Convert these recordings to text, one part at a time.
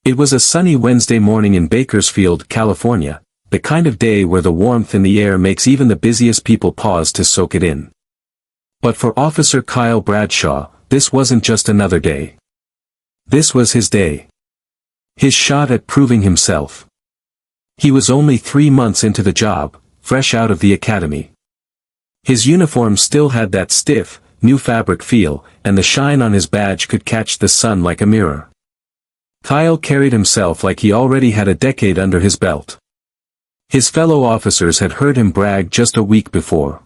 It was a sunny Wednesday morning in Bakersfield, California, the kind of day where the warmth in the air makes even the busiest people pause to soak it in. But for Officer Kyle Bradshaw, this wasn't just another day. This was his day. His shot at proving himself. He was only 3 months into the job, fresh out of the academy. His uniform still had that stiff, new fabric feel, and the shine on his badge could catch the sun like a mirror. Kyle carried himself like he already had a decade under his belt. His fellow officers had heard him brag just a week before.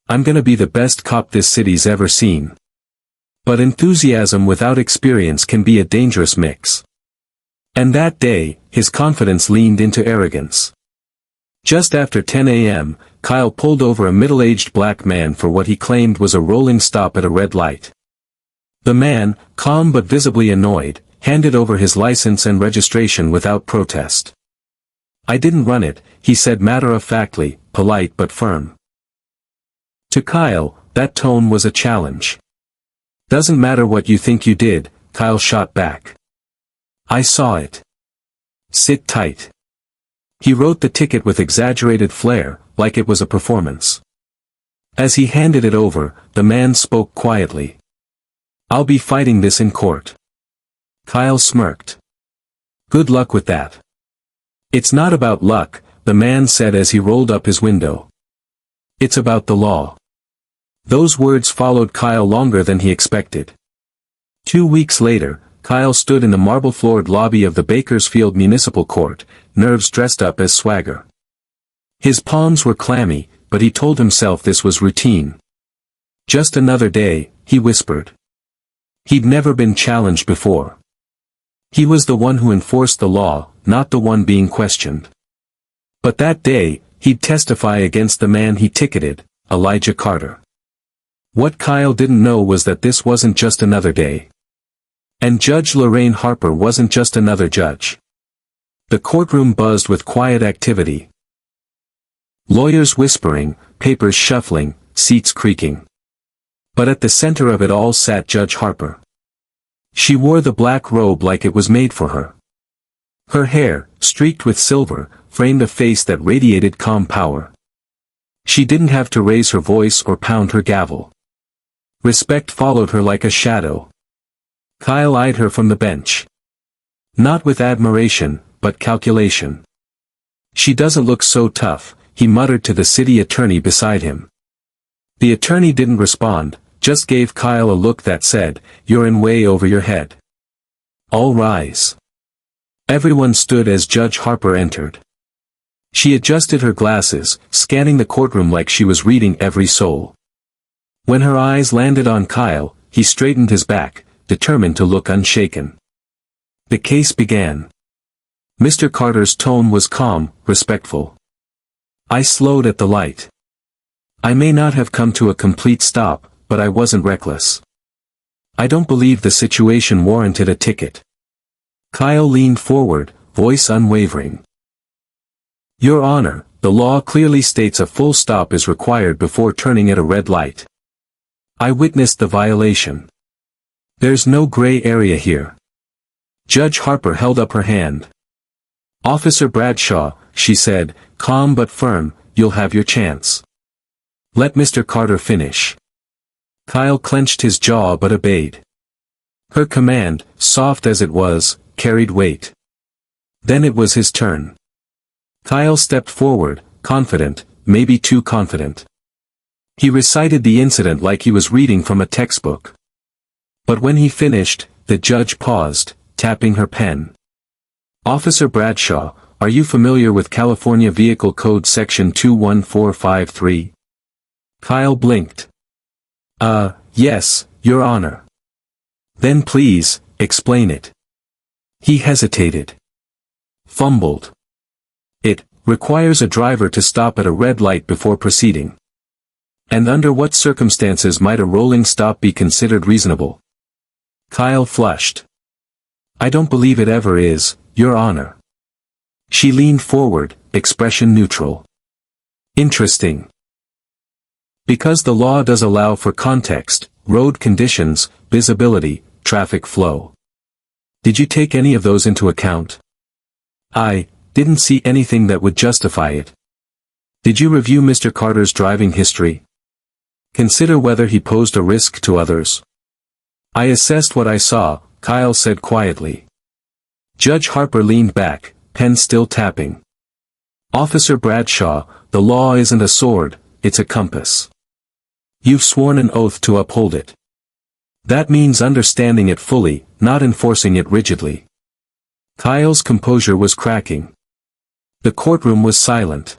"I'm gonna be the best cop this city's ever seen." But enthusiasm without experience can be a dangerous mix. And that day, his confidence leaned into arrogance. Just after 10 a.m., Kyle pulled over a middle-aged black man for what he claimed was a rolling stop at a red light. The man, calm but visibly annoyed, handed over his license and registration without protest. "I didn't run it," he said matter-of-factly, polite but firm. To Kyle, that tone was a challenge. "Doesn't matter what you think you did," Kyle shot back. "I saw it. Sit tight." He wrote the ticket with exaggerated flair, like it was a performance. As he handed it over, the man spoke quietly. "I'll be fighting this in court." Kyle smirked. "Good luck with that." "It's not about luck," the man said as he rolled up his window. "It's about the law." Those words followed Kyle longer than he expected. 2 weeks later, Kyle stood in the marble-floored lobby of the Bakersfield Municipal Court, nerves dressed up as swagger. His palms were clammy, but he told himself this was routine. "Just another day," he whispered. He'd never been challenged before. He was the one who enforced the law, not the one being questioned. But that day, he'd testify against the man he ticketed, Elijah Carter. What Kyle didn't know was that this wasn't just another day. And Judge Lorraine Harper wasn't just another judge. The courtroom buzzed with quiet activity. Lawyers whispering, papers shuffling, seats creaking. But at the center of it all sat Judge Harper. She wore the black robe like it was made for her. Her hair, streaked with silver, framed a face that radiated calm power. She didn't have to raise her voice or pound her gavel. Respect followed her like a shadow. Kyle eyed her from the bench. Not with admiration, but calculation. "She doesn't look so tough," he muttered to the city attorney beside him. The attorney didn't respond, just gave Kyle a look that said, "You're in way over your head." "All rise." Everyone stood as Judge Harper entered. She adjusted her glasses, scanning the courtroom like she was reading every soul. When her eyes landed on Kyle, he straightened his back, determined to look unshaken. The case began. Mr. Carter's tone was calm, respectful. "I slowed at the light. I may not have come to a complete stop, but I wasn't reckless. I don't believe the situation warranted a ticket." Kyle leaned forward, voice unwavering. "Your Honor, the law clearly states a full stop is required before turning at a red light. I witnessed the violation. There's no gray area here." Judge Harper held up her hand. "Officer Bradshaw," she said, calm but firm, "you'll have your chance. Let Mr. Carter finish." Kyle clenched his jaw but obeyed. Her command, soft as it was, carried weight. Then it was his turn. Kyle stepped forward, confident, maybe too confident. He recited the incident like he was reading from a textbook. But when he finished, the judge paused, tapping her pen. "Officer Bradshaw, are you familiar with California Vehicle Code Section 21453? Kyle blinked. Yes, Your Honor." "Then please, explain it." He hesitated. Fumbled. "It requires a driver to stop at a red light before proceeding." "And under what circumstances might a rolling stop be considered reasonable?" Kyle flushed. "I don't believe it ever is, Your Honor." She leaned forward, expression neutral. "Interesting. Because the law does allow for context, road conditions, visibility, traffic flow. Did you take any of those into account? I didn't see anything that would justify it. Did you review Mr. Carter's driving history? Consider whether he posed a risk to others. I assessed what I saw, Kyle said quietly. Judge Harper leaned back, pen still tapping. Officer Bradshaw, the law isn't a sword, it's a compass. You've sworn an oath to uphold it. That means understanding it fully, not enforcing it rigidly. Kyle's composure was cracking. The courtroom was silent.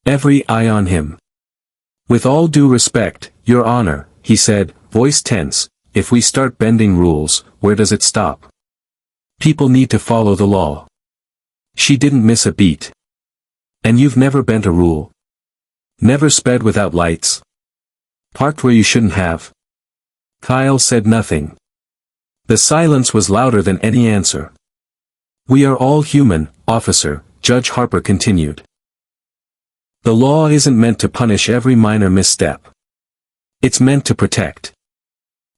Every eye on him. With all due respect, Your Honor, he said, voice tense, if we start bending rules, where does it stop? People need to follow the law. She didn't miss a beat. And you've never bent a rule. Never sped without lights. Parked where you shouldn't have. Kyle said nothing. The silence was louder than any answer. We are all human, officer, Judge Harper continued. The law isn't meant to punish every minor misstep. It's meant to protect.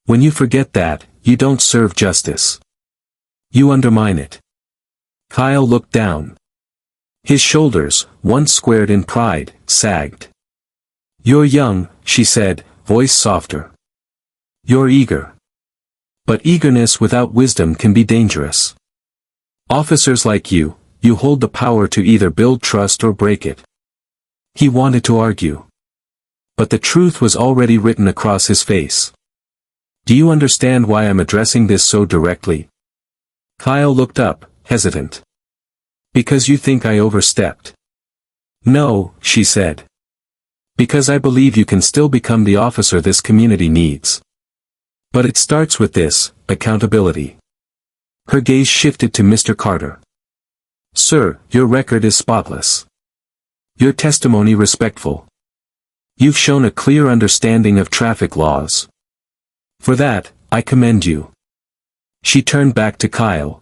When you forget that, you don't serve justice. You undermine it. Kyle looked down. His shoulders, once squared in pride, sagged. You're young, she said, voice softer. You're eager. But eagerness without wisdom can be dangerous. Officers like you hold the power to either build trust or break it. He wanted to argue. But the truth was already written across his face. Do you understand why I'm addressing this so directly? Kyle looked up, hesitant. Because you think I overstepped. No, she said. Because I believe you can still become the officer this community needs. But it starts with this, accountability. Her gaze shifted to Mr. Carter. Sir, your record is spotless. Your testimony respectful. You've shown a clear understanding of traffic laws. For that, I commend you. She turned back to Kyle.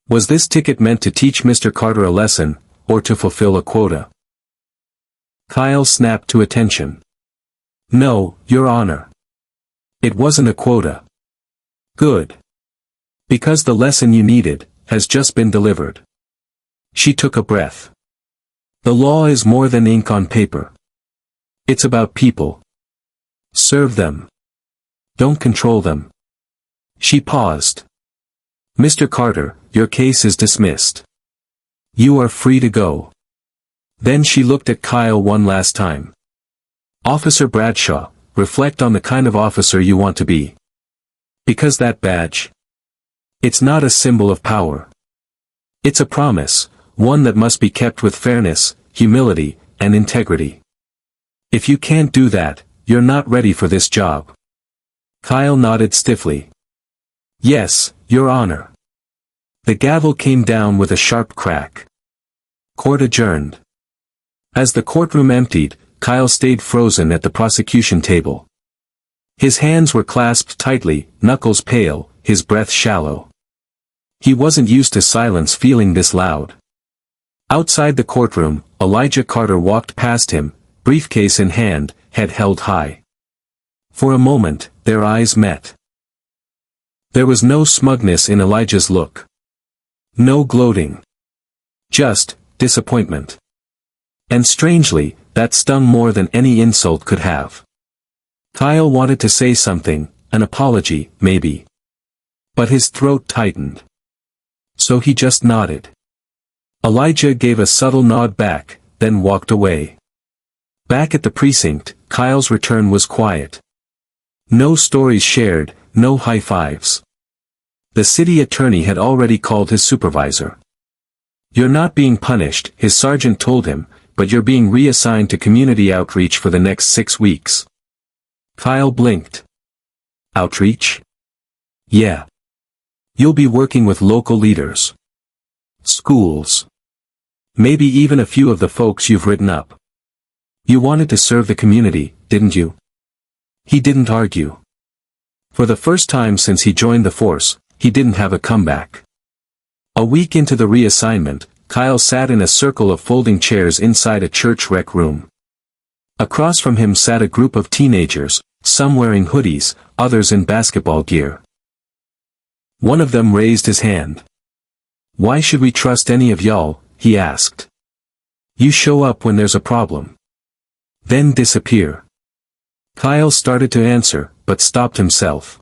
Was this ticket meant to teach Mr. Carter a lesson, or to fulfill a quota? Kyle snapped to attention. No, Your Honor. It wasn't a quota. Good. Because the lesson you needed, has just been delivered. She took a breath. The law is more than ink on paper. It's about people. Serve them. Don't control them. She paused. Mr. Carter, your case is dismissed. You are free to go. Then she looked at Kyle one last time. Officer Bradshaw, reflect on the kind of officer you want to be. Because that badge. It's not a symbol of power. It's a promise, one that must be kept with fairness, humility, and integrity. If you can't do that, you're not ready for this job. Kyle nodded stiffly. Yes, Your Honor. The gavel came down with a sharp crack. Court adjourned. As the courtroom emptied, Kyle stayed frozen at the prosecution table. His hands were clasped tightly, knuckles pale, his breath shallow. He wasn't used to silence feeling this loud. Outside the courtroom, Elijah Carter walked past him, briefcase in hand, head held high. For a moment, their eyes met. There was no smugness in Elijah's look. No gloating. Just disappointment. And strangely, that stung more than any insult could have. Kyle wanted to say something, an apology, maybe. But his throat tightened. So he just nodded. Elijah gave a subtle nod back, then walked away. Back at the precinct, Kyle's return was quiet. No stories shared, no high fives. The city attorney had already called his supervisor. You're not being punished, his sergeant told him, but you're being reassigned to community outreach for the next 6 weeks. Kyle blinked. Outreach? Yeah. You'll be working with local leaders. Schools. Maybe even a few of the folks you've written up. You wanted to serve the community, didn't you? He didn't argue. For the first time since he joined the force, he didn't have a comeback. A week into the reassignment, Kyle sat in a circle of folding chairs inside a church rec room. Across from him sat a group of teenagers, some wearing hoodies, others in basketball gear. One of them raised his hand. "Why should we trust any of y'all?" he asked. "You show up when there's a problem. Then disappear." Kyle started to answer, but stopped himself.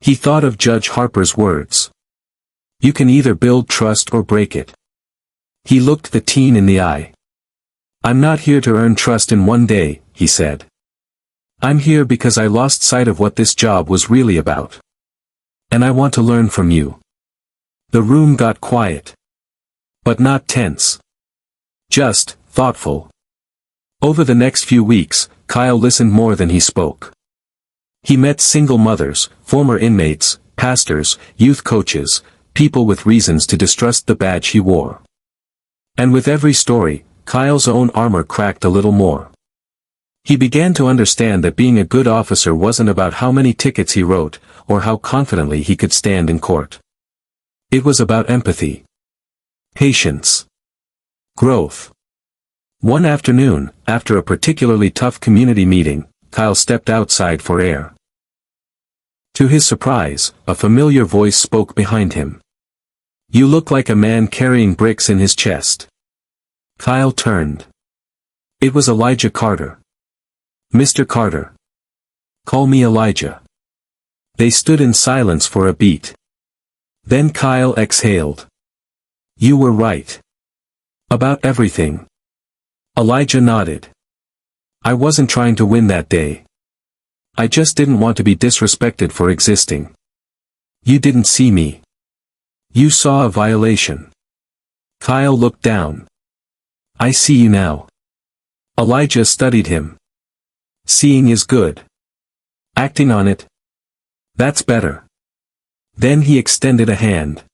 He thought of Judge Harper's words. "You can either build trust or break it." He looked the teen in the eye. "I'm not here to earn trust in one day," he said. "I'm here because I lost sight of what this job was really about. And I want to learn from you." The room got quiet. But not tense. Just thoughtful. Over the next few weeks, Kyle listened more than he spoke. He met single mothers, former inmates, pastors, youth coaches, people with reasons to distrust the badge he wore. And with every story, Kyle's own armor cracked a little more. He began to understand that being a good officer wasn't about how many tickets he wrote, or how confidently he could stand in court. It was about empathy. Patience. Growth. One afternoon, after a particularly tough community meeting, Kyle stepped outside for air. To his surprise, a familiar voice spoke behind him. "You look like a man carrying bricks in his chest." Kyle turned. It was Elijah Carter. "Mr. Carter." "Call me Elijah." They stood in silence for a beat. Then Kyle exhaled. "You were right. About everything." Elijah nodded. "I wasn't trying to win that day. I just didn't want to be disrespected for existing. You didn't see me. You saw a violation." Kyle looked down. "I see you now." Elijah studied him. "Seeing is good. Acting on it? That's better." Then he extended a hand.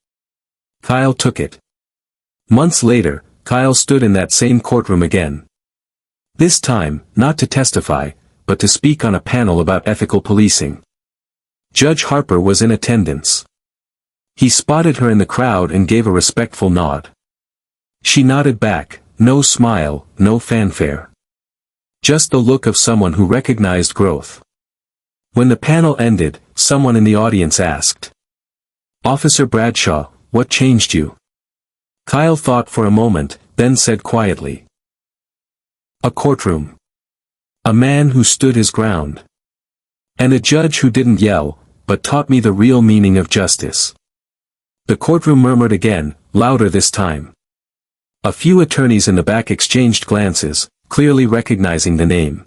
Kyle took it. Months later, Kyle stood in that same courtroom again. This time, not to testify, but to speak on a panel about ethical policing. Judge Harper was in attendance. He spotted her in the crowd and gave a respectful nod. She nodded back, no smile, no fanfare. Just the look of someone who recognized growth. When the panel ended, someone in the audience asked, "Officer Bradshaw, what changed you?" Kyle thought for a moment, then said quietly, "A courtroom. A man who stood his ground. And a judge who didn't yell, but taught me the real meaning of justice." The courtroom murmured again, louder this time. A few attorneys in the back exchanged glances, clearly recognizing the name.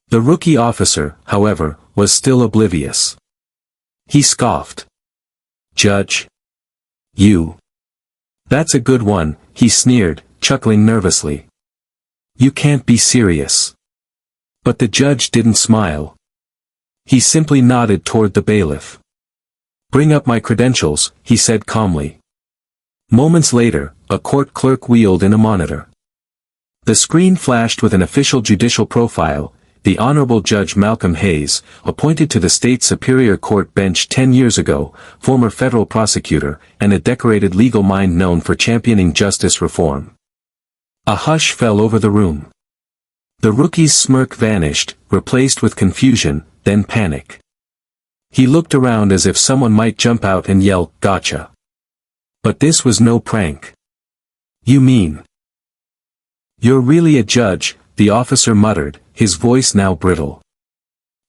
The rookie officer, however, was still oblivious. He scoffed. "Judge? You? That's a good one," he sneered, chuckling nervously. "You can't be serious." But the judge didn't smile. He simply nodded toward the bailiff. "Bring up my credentials," he said calmly. Moments later, a court clerk wheeled in a monitor. The screen flashed with an official judicial profile, the Honorable Judge Malcolm Hayes, appointed to the state Superior Court bench 10 years ago, former federal prosecutor, and a decorated legal mind known for championing justice reform. A hush fell over the room. The rookie's smirk vanished, replaced with confusion, then panic. He looked around as if someone might jump out and yell, "Gotcha." But this was no prank. "You mean? You're really a judge?" the officer muttered, his voice now brittle.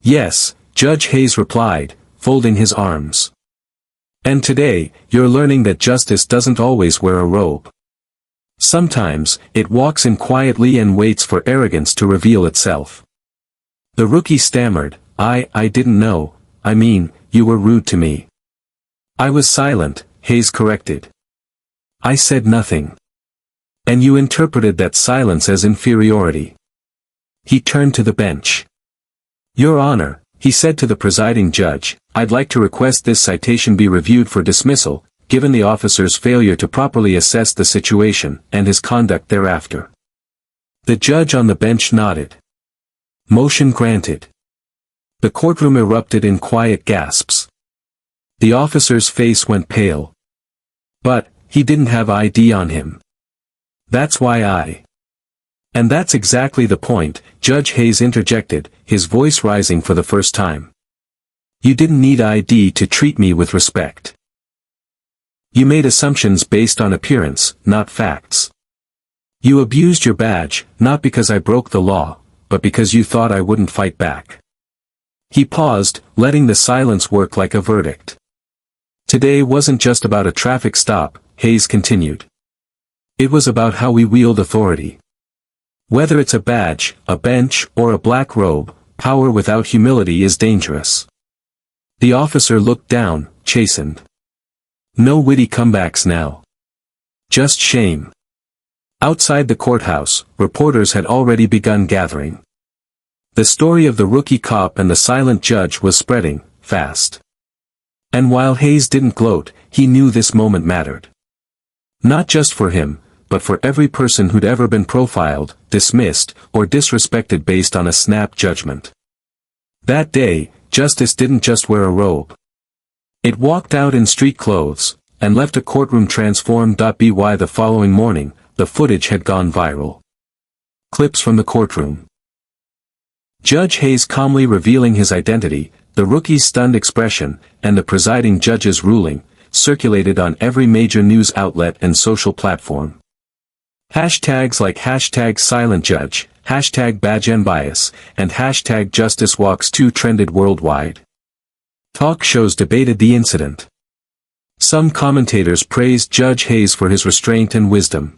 "Yes," Judge Hayes replied, folding his arms. "And today, you're learning that justice doesn't always wear a robe. Sometimes, it walks in quietly and waits for arrogance to reveal itself." The rookie stammered, I didn't know, I mean, you were rude to me." "I was silent," Hayes corrected. "I said nothing. And you interpreted that silence as inferiority." He turned to the bench. "Your Honor," he said to the presiding judge, "I'd like to request this citation be reviewed for dismissal, given the officer's failure to properly assess the situation, and his conduct thereafter." The judge on the bench nodded. Motion granted. The courtroom erupted in quiet gasps. The officer's face went pale. "But, he didn't have ID on him. That's why I—" "And that's exactly the point," Judge Hayes interjected, his voice rising for the first time. You didn't need ID to treat me with respect. You made assumptions based on appearance, not facts. You abused your badge, not because I broke the law, but because you thought I wouldn't fight back. He paused, letting the silence work like a verdict. Today wasn't just about a traffic stop, Hayes continued. It was about how we wield authority. Whether it's a badge, a bench, or a black robe, power without humility is dangerous. The officer looked down, chastened. No witty comebacks now. Just shame. Outside the courthouse, reporters had already begun gathering. The story of the rookie cop and the silent judge was spreading, fast. And while Hayes didn't gloat, he knew this moment mattered. Not just for him, but for every person who'd ever been profiled, dismissed, or disrespected based on a snap judgment. That day, justice didn't just wear a robe. It walked out in street clothes, and left a courtroom transformed. By the following morning, the footage had gone viral. Clips from the courtroom. Judge Hayes calmly revealing his identity, the rookie's stunned expression, and the presiding judge's ruling, circulated on every major news outlet and social platform. Hashtags like #SilentJudge, #BadgeNBias, and #JusticeWalks2 trended worldwide. Talk shows debated the incident. Some commentators praised Judge Hayes for his restraint and wisdom.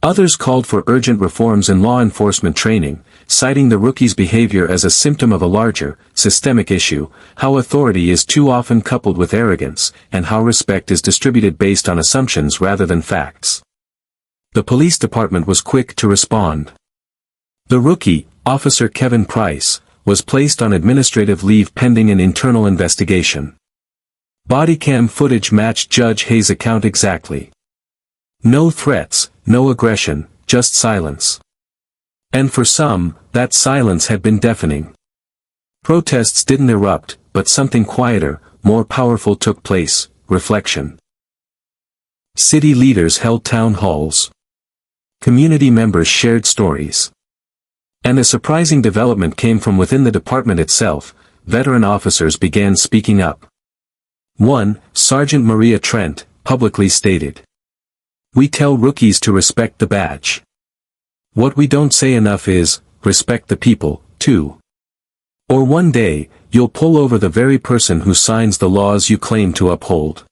Others called for urgent reforms in law enforcement training, citing the rookie's behavior as a symptom of a larger, systemic issue, how authority is too often coupled with arrogance, and how respect is distributed based on assumptions rather than facts. The police department was quick to respond. The rookie, Officer Kevin Price, was placed on administrative leave pending an internal investigation. Bodycam footage matched Judge Hayes' account exactly. No threats, no aggression, just silence. And for some, that silence had been deafening. Protests didn't erupt, but something quieter, more powerful took place: reflection. City leaders held town halls. Community members shared stories. And a surprising development came from within the department itself. Veteran officers began speaking up. One, Sergeant Maria Trent, publicly stated, "We tell rookies to respect the badge. What we don't say enough is, respect the people, too. Or one day, you'll pull over the very person who signs the laws you claim to uphold."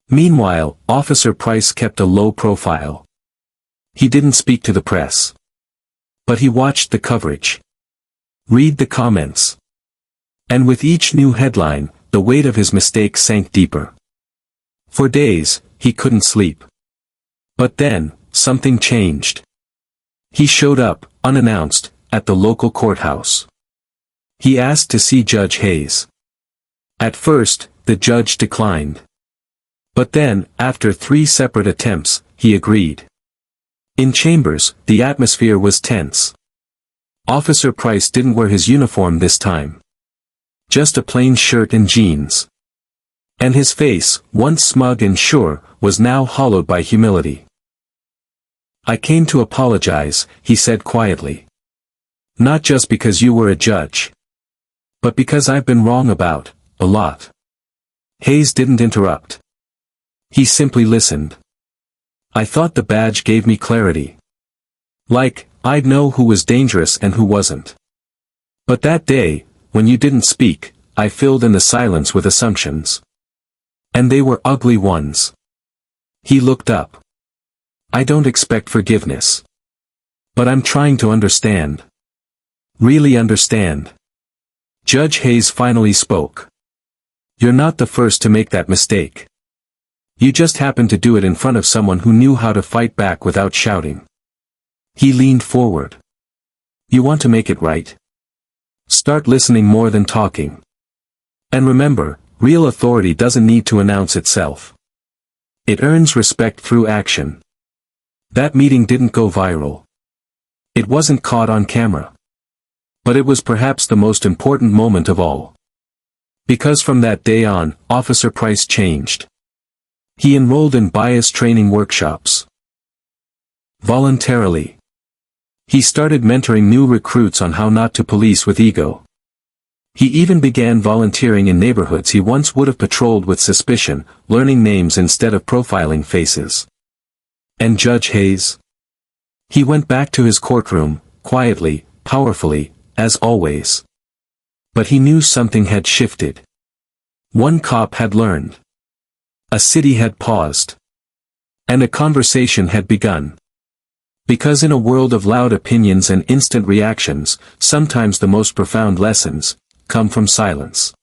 Meanwhile, Officer Price kept a low profile. He didn't speak to the press. But he watched the coverage. Read the comments. And with each new headline, the weight of his mistake sank deeper. For days, he couldn't sleep. But then, something changed. He showed up, unannounced, at the local courthouse. He asked to see Judge Hayes. At first, the judge declined. But then, after 3 separate attempts, he agreed. In chambers, the atmosphere was tense. Officer Price didn't wear his uniform this time. Just a plain shirt and jeans. And his face, once smug and sure, was now hollowed by humility. "I came to apologize," he said quietly. "Not just because you were a judge. But because I've been wrong about a lot." Hayes didn't interrupt. He simply listened. "I thought the badge gave me clarity. Like, I'd know who was dangerous and who wasn't. But that day, when you didn't speak, I filled in the silence with assumptions. And they were ugly ones." He looked up. "I don't expect forgiveness. But I'm trying to understand. Really understand." Judge Hayes finally spoke. "You're not the first to make that mistake. You just happened to do it in front of someone who knew how to fight back without shouting." He leaned forward. "You want to make it right? Start listening more than talking. And remember, real authority doesn't need to announce itself. It earns respect through action." That meeting didn't go viral. It wasn't caught on camera. But it was perhaps the most important moment of all. Because from that day on, Officer Price changed. He enrolled in bias training workshops. Voluntarily. He started mentoring new recruits on how not to police with ego. He even began volunteering in neighborhoods he once would have patrolled with suspicion, learning names instead of profiling faces. And Judge Hayes? He went back to his courtroom, quietly, powerfully, as always. But he knew something had shifted. One cop had learned. A city had paused. And a conversation had begun. Because in a world of loud opinions and instant reactions, sometimes the most profound lessons come from silence.